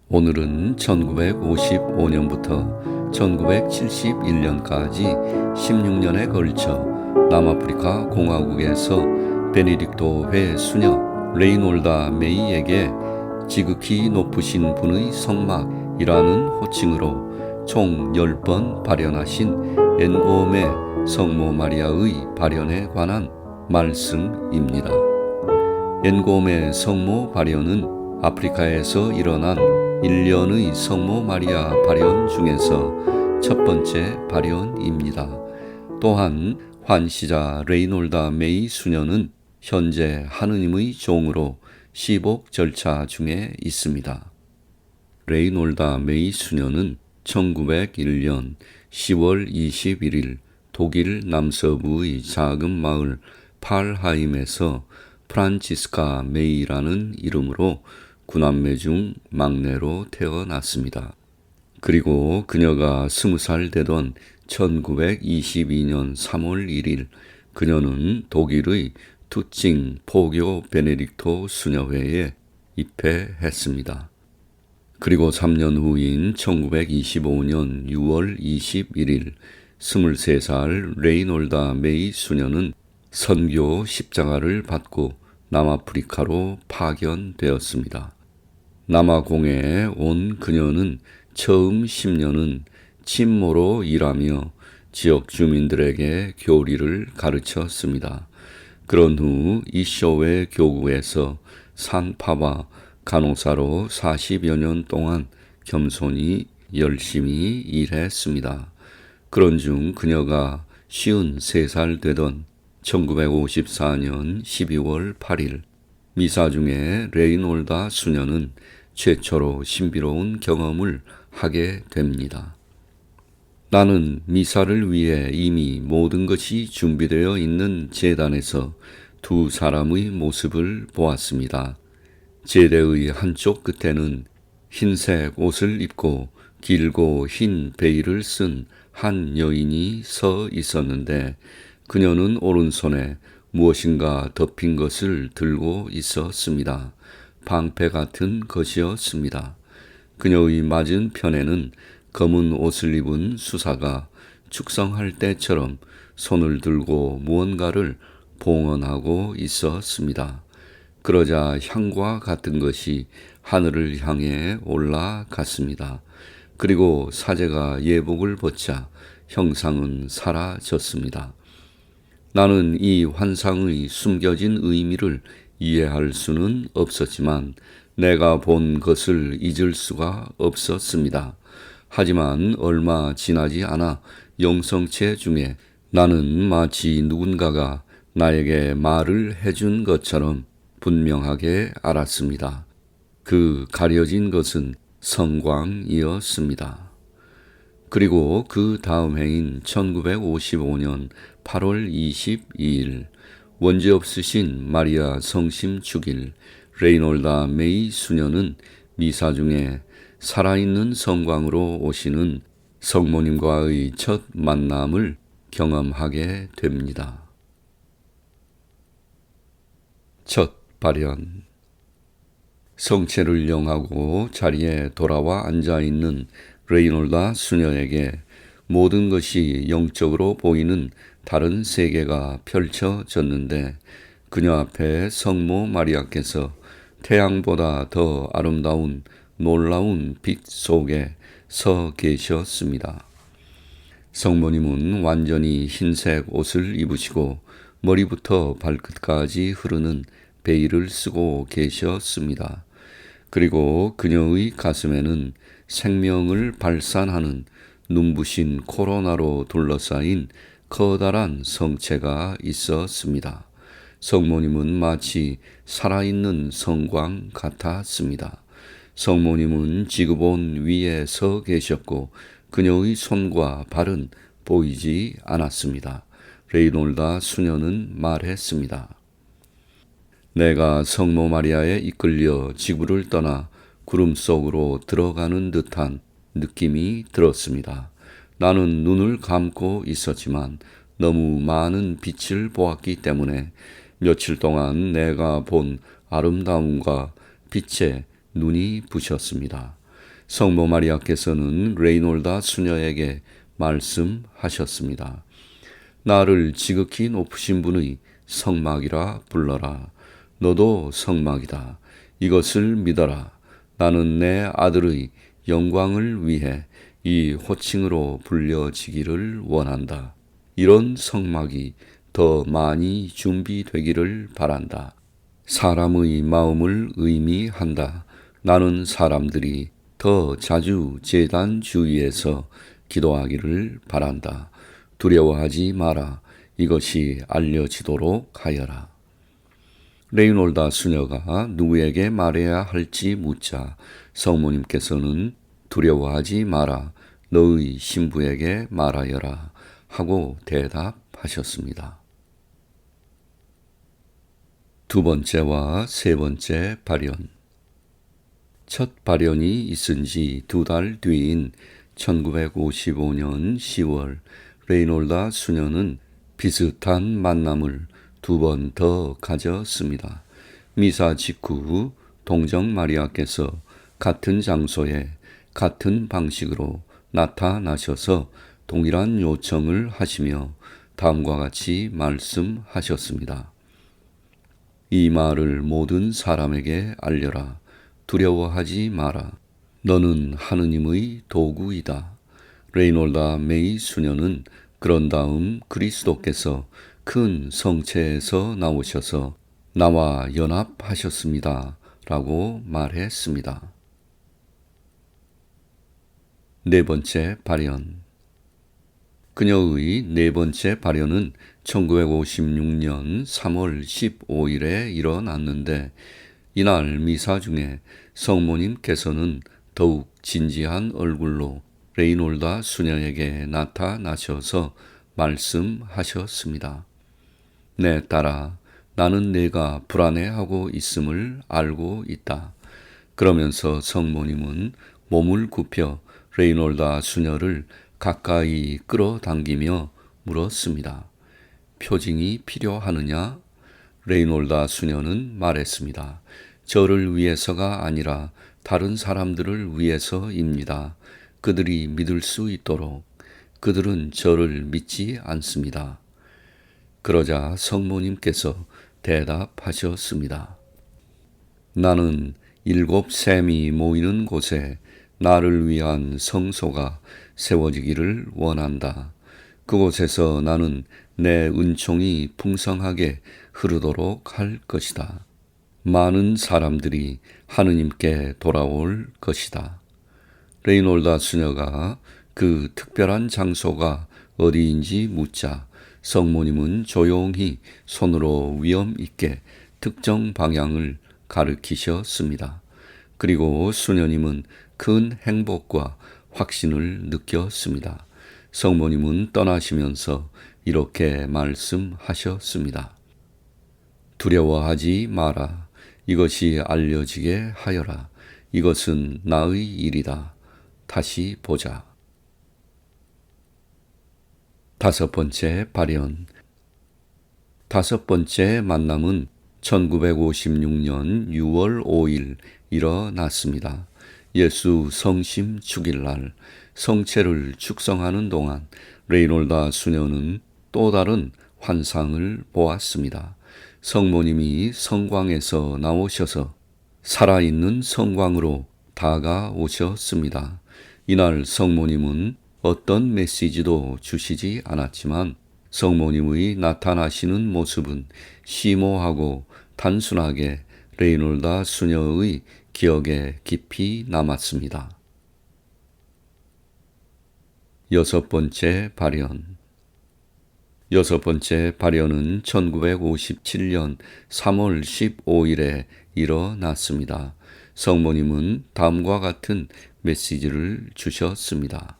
오늘은 1955년부터 1971년까지 16년에 걸쳐 남아프리카 공화국에서 베네딕토 회수녀 레이놀다 메이에게 지극히 높으신 분의 성막이라는 호칭으로 총 10번 발현하신 엥고메 성모 마리아의 발현에 관한 말씀입니다. 엥고메 성모 발현은 아프리카에서 일어난 일련의 성모 마리아 발현 중에서 첫 번째 발현입니다. 또한 환시자 레이놀다 메이 수녀는 현재 하느님의 종으로 시복 절차 중에 있습니다. 레이놀다 메이 수녀는 1901년 10월 21일 독일 남서부의 작은 마을 팔하임에서 프란치스카 메이라는 이름으로 구남매 중 막내로 태어났습니다. 그리고 그녀가 20살 되던 1922년 3월 1일 그녀는 독일의 투칭 포교 베네딕토 수녀회에 입회했습니다. 그리고 3년 후인 1925년 6월 21일 23살 레이놀다 메이 수녀는 선교 십자가를 받고 남아프리카로 파견되었습니다. 남아공에 온 그녀는 처음 10년은 친모로 일하며 지역 주민들에게 교리를 가르쳤습니다. 그런 후 이쇼웨 교구에서 산파와 간호사로 40여 년 동안 겸손히 열심히 일했습니다. 그런 중 그녀가 53살 되던 1954년 12월 8일 미사 중에 레이놀다 수녀는 최초로 신비로운 경험을 하게 됩니다. 나는 미사를 위해 이미 모든 것이 준비되어 있는 제단에서 두 사람의 모습을 보았습니다. 제대의 한쪽 끝에는 흰색 옷을 입고 길고 흰 베일을 쓴 한 여인이 서 있었는데 그녀는 오른손에 무엇인가 덮인 것을 들고 있었습니다. 방패 같은 것이었습니다. 그녀의 맞은 편에는 검은 옷을 입은 수사가 축성할 때처럼 손을 들고 무언가를 봉헌하고 있었습니다. 그러자 향과 같은 것이 하늘을 향해 올라갔습니다. 그리고 사제가 예복을 벗자 형상은 사라졌습니다. 나는 이 환상의 숨겨진 의미를 이해할 수는 없었지만 내가 본 것을 잊을 수가 없었습니다. 하지만 얼마 지나지 않아 영성체 중에 나는 마치 누군가가 나에게 말을 해준 것처럼 분명하게 알았습니다. 그 가려진 것은 성광이었습니다. 그리고 그 다음 해인 1955년 8월 22일 원죄 없으신 마리아 성심 축일 레이놀다 메이 수녀는 미사 중에 살아있는 성광으로 오시는 성모님과의 첫 만남을 경험하게 됩니다. 첫 발현. 성체를 영하고 자리에 돌아와 앉아있는 레이놀다 수녀에게 모든 것이 영적으로 보이는 다른 세계가 펼쳐졌는데 그녀 앞에 성모 마리아께서 태양보다 더 아름다운 놀라운 빛 속에 서 계셨습니다. 성모님은 완전히 흰색 옷을 입으시고 머리부터 발끝까지 흐르는 베일을 쓰고 계셨습니다. 그리고 그녀의 가슴에는 생명을 발산하는 눈부신 코로나로 둘러싸인 커다란 성체가 있었습니다. 성모님은 마치 살아있는 성광 같았습니다. 성모님은 지구본 위에 서 계셨고 그녀의 손과 발은 보이지 않았습니다. 레이놀다 수녀는 말했습니다. 내가 성모 마리아에 이끌려 지구를 떠나 구름 속으로 들어가는 듯한 느낌이 들었습니다. 나는 눈을 감고 있었지만 너무 많은 빛을 보았기 때문에 며칠 동안 내가 본 아름다움과 빛에 눈이 부셨습니다. 성모 마리아께서는 레이놀다 수녀에게 말씀하셨습니다. 나를 지극히 높으신 분의 성막이라 불러라. 너도 성막이다. 이것을 믿어라. 나는 내 아들의 영광을 위해 이 호칭으로 불려지기를 원한다. 이런 성막이 더 많이 준비되기를 바란다. 사람의 마음을 의미한다. 나는 사람들이 더 자주 제단 주위에서 기도하기를 바란다. 두려워하지 마라. 이것이 알려지도록 하여라. 레이놀다 수녀가 누구에게 말해야 할지 묻자 성모님께서는 두려워하지 마라. 너의 신부에게 말하여라 하고 대답하셨습니다. 두 번째와 세 번째 발현. 첫 발현이 있은 지 2달 뒤인 1955년 10월 레이놀다 수녀는 비슷한 만남을 2번 더 가졌습니다. 미사 직후 동정 마리아께서 같은 장소에 같은 방식으로 나타나셔서 동일한 요청을 하시며 다음과 같이 말씀하셨습니다. 이 말을 모든 사람에게 알려라. 두려워하지 마라. 너는 하느님의 도구이다. 레이놀다 메이 수녀는 그런 다음 그리스도께서 큰 성체에서 나오셔서 나와 연합하셨습니다. 라고 말했습니다. 네 번째 발현. 그녀의 네 번째 발현은 1956년 3월 15일에 일어났는데 이날 미사 중에 성모님께서는 더욱 진지한 얼굴로 레이놀다 수녀에게 나타나셔서 말씀하셨습니다. 내 딸아, 나는 네가 불안해하고 있음을 알고 있다. 그러면서 성모님은 몸을 굽혀 레이놀다 수녀를 가까이 끌어당기며 물었습니다. 표징이 필요하느냐? 레이놀다 수녀는 말했습니다. 저를 위해서가 아니라 다른 사람들을 위해서입니다. 그들이 믿을 수 있도록. 그들은 저를 믿지 않습니다. 그러자 성모님께서 대답하셨습니다. 나는 7샘이 모이는 곳에 나를 위한 성소가 세워지기를 원한다. 그곳에서 나는 내 은총이 풍성하게 흐르도록 할 것이다. 많은 사람들이 하느님께 돌아올 것이다. 레이놀다 수녀가 그 특별한 장소가 어디인지 묻자 성모님은 조용히 손으로 위엄 있게 특정 방향을 가리키셨습니다. 그리고 수녀님은 큰 행복과 확신을 느꼈습니다. 성모님은 떠나시면서 이렇게 말씀하셨습니다. 두려워하지 마라. 이것이 알려지게 하여라. 이것은 나의 일이다. 다시 보자. 다섯 번째 발현. 다섯 번째 만남은 1956년 6월 5일 일어났습니다. 예수 성심 축일날 성체를 축성하는 동안 레이놀다 수녀는 또 다른 환상을 보았습니다. 성모님이 성광에서 나오셔서 살아있는 성광으로 다가오셨습니다. 이날 성모님은 어떤 메시지도 주시지 않았지만 성모님의 나타나시는 모습은 심오하고 단순하게 레이놀다 수녀의 기억에 깊이 남았습니다. 여섯 번째 발현. 여섯 번째 발현은 1957년 3월 15일에 일어났습니다. 성모님은 다음과 같은 메시지를 주셨습니다.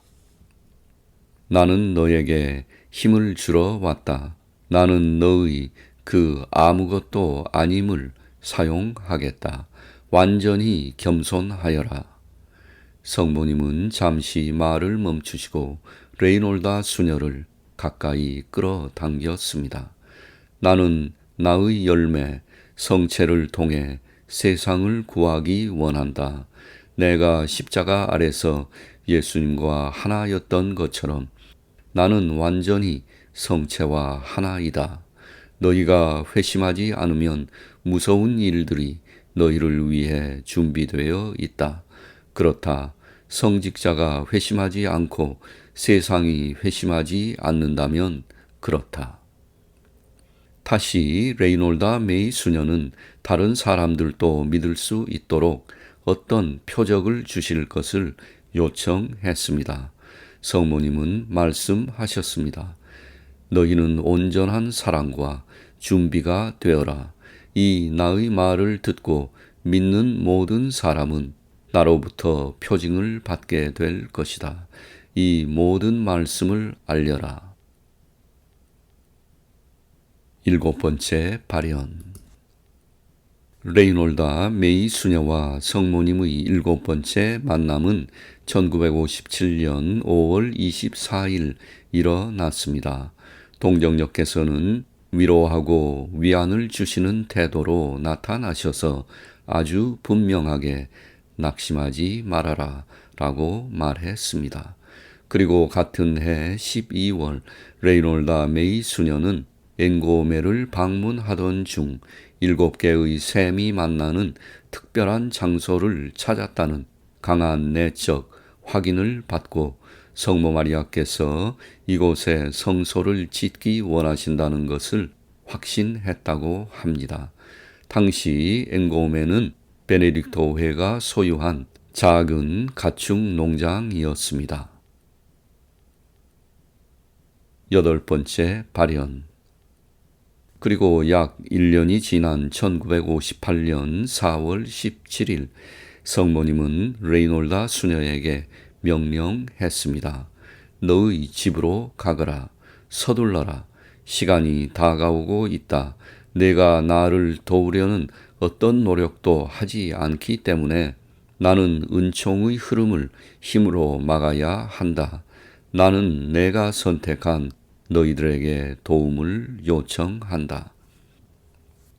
나는 너에게 힘을 주러 왔다. 나는 너의 그 아무것도 아님을 사용하겠다. 완전히 겸손하여라. 성모님은 잠시 말을 멈추시고 레이놀다 수녀를 가까이 끌어당겼습니다. 나는 나의 열매, 성체를 통해 세상을 구하기 원한다. 내가 십자가 아래서 예수님과 하나였던 것처럼 나는 완전히 성체와 하나이다. 너희가 회심하지 않으면 무서운 일들이 너희를 위해 준비되어 있다. 그렇다. 성직자가 회심하지 않고 세상이 회심하지 않는다면 그렇다. 다시 레이놀다 메이 수녀는 다른 사람들도 믿을 수 있도록 어떤 표적을 주실 것을 요청했습니다. 성모님은 말씀하셨습니다. 너희는 온전한 사랑과 준비가 되어라. 이 나의 말을 듣고 믿는 모든 사람은 나로부터 표징을 받게 될 것이다. 이 모든 말씀을 알려라. 일곱 번째 발현. 레이놀다 메이 수녀와 성모님의 일곱 번째 만남은 1957년 5월 24일 일어났습니다. 동정녀께서는 위로하고 위안을 주시는 태도로 나타나셔서 아주 분명하게 낙심하지 말아라 라고 말했습니다. 그리고 같은 해 12월 레이놀다 메이 수녀는 엥고메를 방문하던 중 7개의 샘이 만나는 특별한 장소를 찾았다는 강한 내적 확인을 받고 성모 마리아께서 이곳에 성소를 짓기 원하신다는 것을 확신했다고 합니다. 당시 엥고메는 베네딕토회가 소유한 작은 가축 농장이었습니다. 여덟 번째 발현. 그리고 약 1년이 지난 1958년 4월 17일 성모님은 레이놀다 수녀에게 명령했습니다. 너의 집으로 가거라. 서둘러라. 시간이 다가오고 있다. 내가 나를 도우려는 어떤 노력도 하지 않기 때문에 나는 은총의 흐름을 힘으로 막아야 한다. 나는 내가 선택한 너희들에게 도움을 요청한다.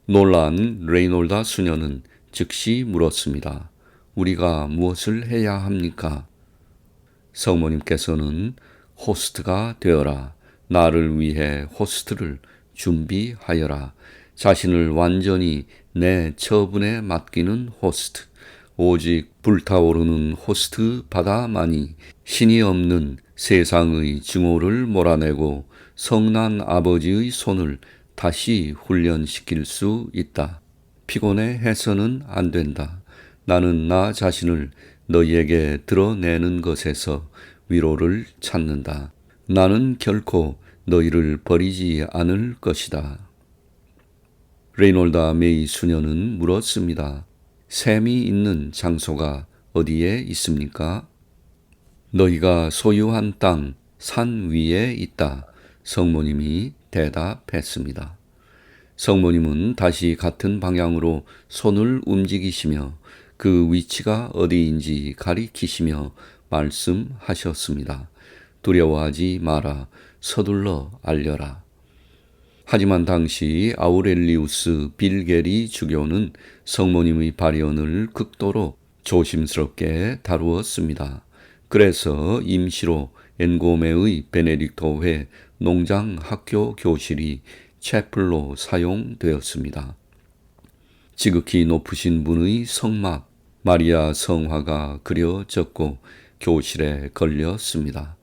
놀란 레이놀다 수녀는 즉시 물었습니다. 우리가 무엇을 해야 합니까? 성모님께서는 호스트가 되어라. 나를 위해 호스트를 준비하여라. 자신을 완전히 내 처분에 맡기는 호스트. 오직 불타오르는 호스트 바다만이 신이 없는 세상의 증오를 몰아내고 성난 아버지의 손을 다시 훈련시킬 수 있다. 피곤해 해서는 안 된다. 나는 나 자신을 너희에게 드러내는 것에서 위로를 찾는다. 나는 결코 너희를 버리지 않을 것이다. 레이놀다 메이 수녀는 물었습니다. 샘이 있는 장소가 어디에 있습니까? 너희가 소유한 땅 산 위에 있다. 성모님이 대답했습니다. 성모님은 다시 같은 방향으로 손을 움직이시며 그 위치가 어디인지 가리키시며 말씀하셨습니다. 두려워하지 마라. 서둘러 알려라. 하지만 당시 아우렐리우스 빌게리 주교는 성모님의 발언을 극도로 조심스럽게 다루었습니다. 그래서 임시로 엥고메의 베네딕토회 농장학교 교실이 채플로 사용되었습니다. 지극히 높으신 분의 성막 마리아 성화가 그려졌고 교실에 걸렸습니다.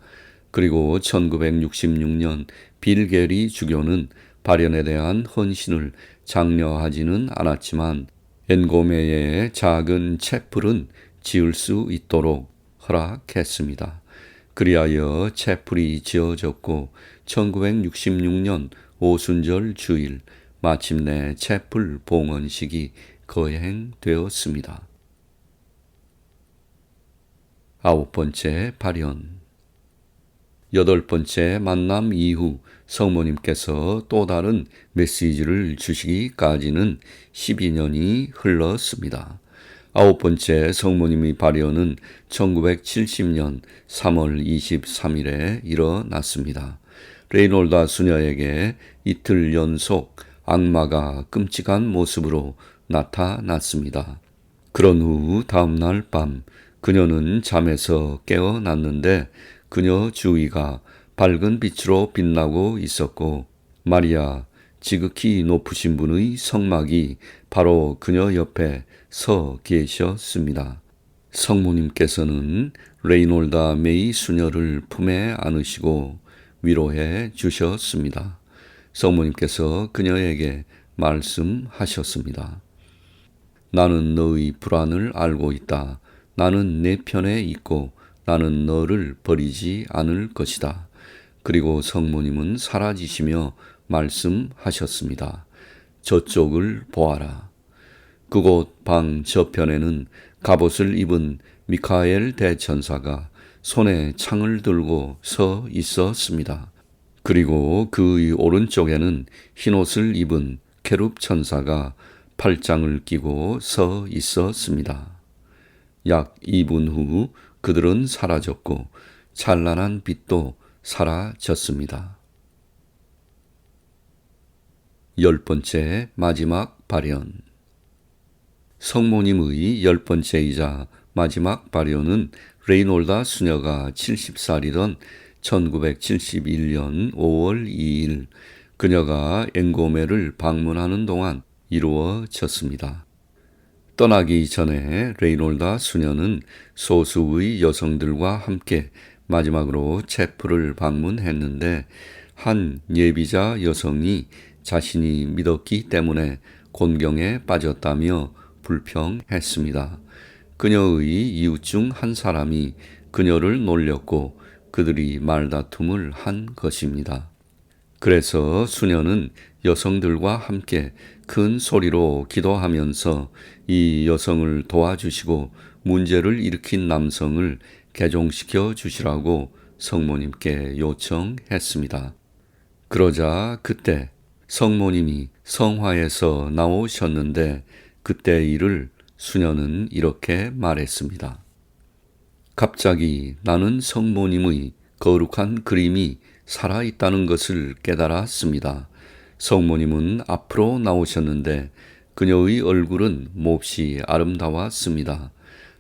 그리고 1966년 빌게리 주교는 발현에 대한 헌신을 장려하지는 않았지만 엥고메의 작은 채플은 지을 수 있도록 허락했습니다. 그리하여 채플이 지어졌고 1966년 오순절 주일 마침내 채플 봉헌식이 거행되었습니다. 아홉 번째 발현. 여덟 번째 만남 이후 성모님께서 또 다른 메시지를 주시기까지는 12년이 흘렀습니다. 아홉 번째 성모님의 발현은 1970년 3월 23일에 일어났습니다. 레이놀다 수녀에게 이틀 연속 악마가 끔찍한 모습으로 나타났습니다. 그런 후 다음날 밤 그녀는 잠에서 깨어났는데 그녀 주위가 밝은 빛으로 빛나고 있었고 마리아, 지극히 높으신 분의 성막이 바로 그녀 옆에 서 계셨습니다. 성모님께서는 레이놀다 메이 수녀를 품에 안으시고 위로해 주셨습니다. 성모님께서 그녀에게 말씀하셨습니다. 나는 너의 불안을 알고 있다. 나는 내 편에 있고 나는 너를 버리지 않을 것이다. 그리고 성모님은 사라지시며 말씀하셨습니다. 저쪽을 보아라. 그곳 방 저편에는 갑옷을 입은 미카엘 대천사가 손에 창을 들고 서 있었습니다. 그리고 그의 오른쪽에는 흰옷을 입은 케룹 천사가 팔짱을 끼고 서 있었습니다. 약 2분 후 그들은 사라졌고 찬란한 빛도 사라졌습니다. 10번째 마지막 발현. 성모님의 10번째이자 마지막 발현은 레이놀다 수녀가 70살이던 1971년 5월 2일 그녀가 앵고메를 방문하는 동안 이루어졌습니다. 떠나기 전에 레이놀다 수녀는 소수의 여성들과 함께 마지막으로 체프를 방문했는데 한 예비자 여성이 자신이 믿었기 때문에 곤경에 빠졌다며 불평했습니다. 그녀의 이웃 중 한 사람이 그녀를 놀렸고 그들이 말다툼을 한 것입니다. 그래서 수녀는 여성들과 함께 큰 소리로 기도하면서 이 여성을 도와주시고 문제를 일으킨 남성을 개종시켜 주시라고 성모님께 요청했습니다. 그러자 그때 성모님이 성화에서 나오셨는데 그때 일을 수녀는 이렇게 말했습니다. 갑자기 나는 성모님의 거룩한 그림이 살아있다는 것을 깨달았습니다. 성모님은 앞으로 나오셨는데 그녀의 얼굴은 몹시 아름다웠습니다.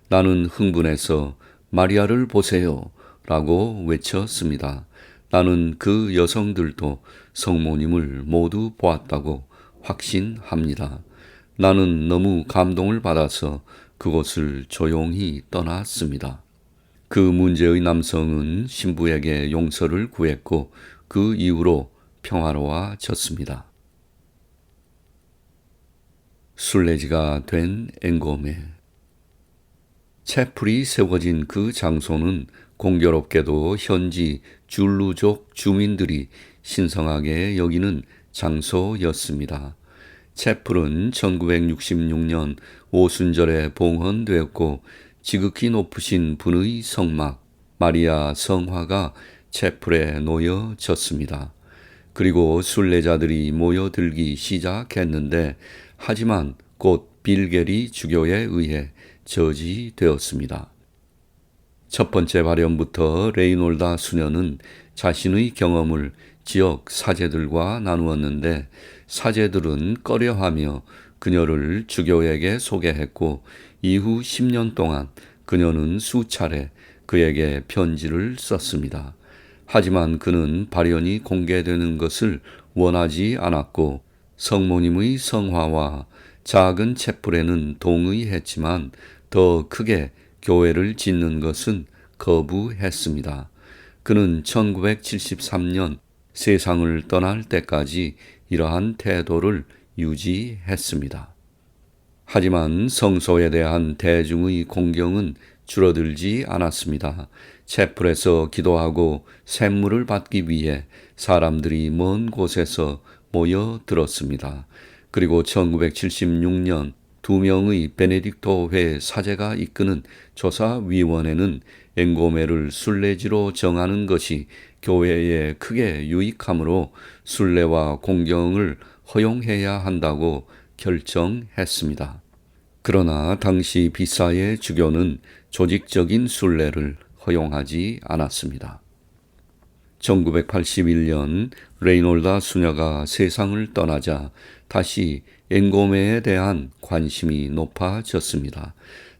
나는 흥분해서 마리아를 보세요 라고 외쳤습니다. 나는 그 여성들도 성모님을 모두 보았다고 확신합니다. 나는 너무 감동을 받아서 그곳을 조용히 떠났습니다. 그 문제의 남성은 신부에게 용서를 구했고 그 이후로 평화로워졌습니다. 순례지가 된 앵고메. 채플이 세워진 그 장소는 공교롭게도 현지 줄루족 주민들이 신성하게 여기는 장소였습니다. 채플은 1966년 오순절에 봉헌되었고 지극히 높으신 분의 성막 마리아 성화가 채플에 놓여졌습니다. 그리고 순례자들이 모여들기 시작했는데 하지만 곧 빌게리 주교에 의해 저지되었습니다. 첫 번째 발현부터 레이놀다 수녀는 자신의 경험을 지역 사제들과 나누었는데 사제들은 꺼려하며 그녀를 주교에게 소개했고 이후 10년 동안 그녀는 수차례 그에게 편지를 썼습니다. 하지만 그는 발현이 공개되는 것을 원하지 않았고 성모님의 성화와 작은 채플에는 동의했지만 더 크게 교회를 짓는 것은 거부했습니다. 그는 1973년 세상을 떠날 때까지 이러한 태도를 유지했습니다. 하지만 성소에 대한 대중의 공경은 줄어들지 않았습니다. 채플에서 기도하고 샘물을 받기 위해 사람들이 먼 곳에서 모여들었습니다. 그리고 1976년 2명의 베네딕토회 사제가 이끄는 조사위원회는 앵고메를 순례지로 정하는 것이 교회에 크게 유익하므로 순례와 공경을 허용해야 한다고 결정했습니다. 그러나 당시 비사의 주교는 조직적인 순례를 허용하지 않았습니다. 1981년 레이놀다 수녀가 세상을 떠나자 다시 앵고메에 대한 관심이 높아졌습니다.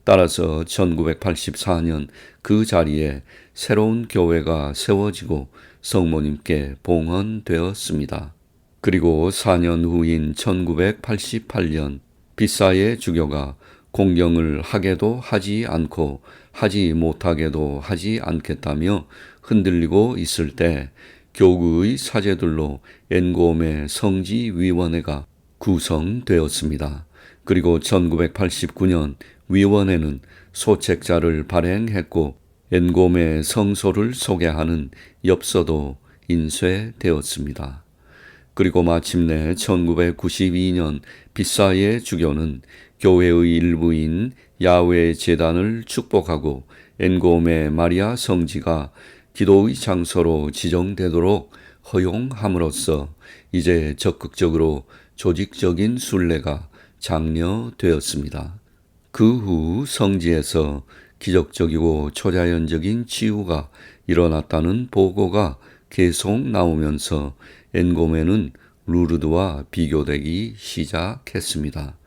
따라서 1984년 그 자리에 새로운 교회가 세워지고 성모님께 봉헌되었습니다. 그리고 4년 후인 1988년 빗사의 주교가 공경을 하게도 하지 않고 하지 못하게도 하지 않겠다며 흔들리고 있을 때 교구의 사제들로 엔곰의 성지위원회가 구성되었습니다. 그리고 1989년 위원회는 소책자를 발행했고 엔곰의 성소를 소개하는 엽서도 인쇄되었습니다. 그리고 마침내 1992년 빗사의 주교는 교회의 일부인 야외 제단을 축복하고 엔곰의 마리아 성지가 기도의 장소로 지정되도록 허용함으로써 이제 적극적으로 조직적인 순례가 장려되었습니다. 그 후 성지에서 기적적이고 초자연적인 치유가 일어났다는 보고가 계속 나오면서 엔곰에는 루르드와 비교되기 시작했습니다.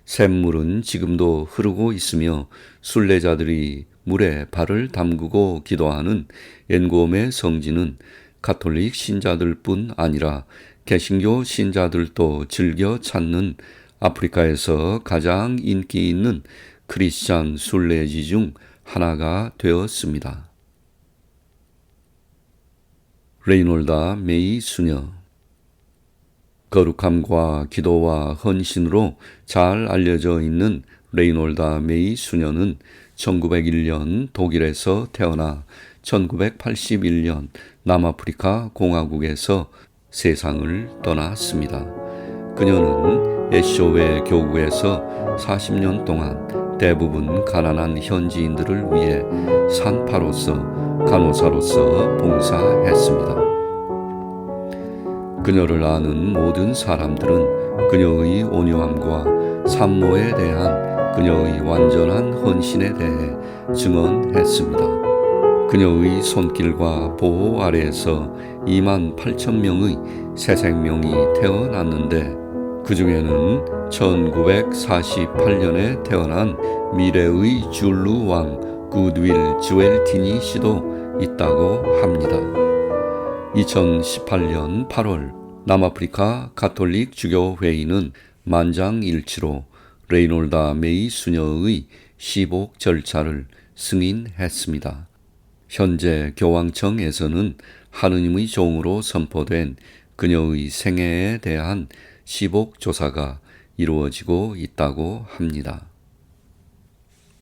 샘물은 지금도 흐르고 있으며 순례자들이 물에 발을 담그고 기도하는 엔곰의 성지는 가톨릭 신자들뿐 아니라 개신교 신자들도 즐겨 찾는 아프리카에서 가장 인기 있는 크리스찬 순례지 중 하나가 되었습니다. 레이놀다 메이 수녀. 거룩함과 기도와 헌신으로 잘 알려져 있는 레이놀다 메이 수녀는 1901년 독일에서 태어나 1981년 남아프리카 공화국에서 세상을 떠났습니다. 그녀는 에쇼웨 교구에서 40년 동안 대부분 가난한 현지인들을 위해 산파로서 간호사로서 봉사했습니다. 그녀를 아는 모든 사람들은 그녀의 온유함과 산모에 대한 그녀의 완전한 헌신에 대해 증언했습니다. 그녀의 손길과 보호 아래에서 2만 8천 명의 새 생명이 태어났는데 그 중에는 1948년에 태어난 미래의 줄루 왕 굿윌 주엘티니 씨도 있다고 합니다. 2018년 8월 남아프리카 가톨릭 주교회의는 만장일치로 레이놀다 메이 수녀의 시복 절차를 승인했습니다. 현재 교황청에서는 하느님의 종으로 선포된 그녀의 생애에 대한 시복 조사가 이루어지고 있다고 합니다.